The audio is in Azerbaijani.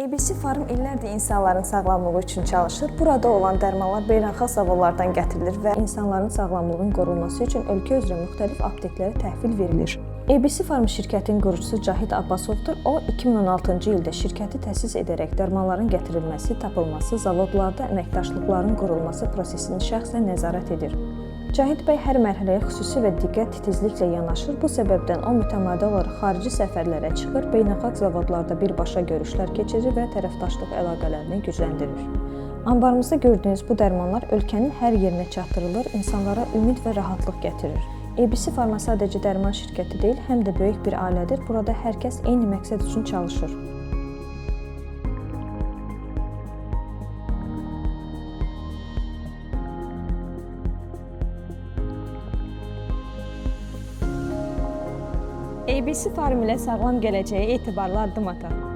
ABC Farm illərdir insanların sağlamlığı üçün çalışır. Burada olan dərmanlar beynəlxalq zavodlardan gətirilir və insanların sağlamlığının qorunması üçün ölkə üzrə müxtəlif apteklərə təhvil verilir. ABC Farm şirkətinin qurucusu Cahid Abbasovdur. O, 2016-cı ildə şirkəti təsis edərək dərmanların gətirilməsi, tapılması, zavodlarda əməkdaşlıqların qurulması prosesini şəxsən nəzarət edir. Cahid bəy hər mərhələyə xüsusi və diqqət titizliklə yanaşır. Bu səbəbdən o mütəmadi olaraq xarici səfərlərə çıxır, beynəlxalq zavodlarda birbaşa görüşlər keçirir və tərəfdaşlıq əlaqələrini gücləndirir. Anbarımızda gördüyünüz bu dərmanlar ölkənin hər yerinə çatdırılır, insanlara ümid və rahatlıq gətirir. ABC Farma sadəcə dərman şirkəti deyil, həm də böyük bir ailədir. Burada hər kəs eyni məqsəd üçün çalışır. ABC Farm ilə sağlam gələcəyə etibarlı addım ataq.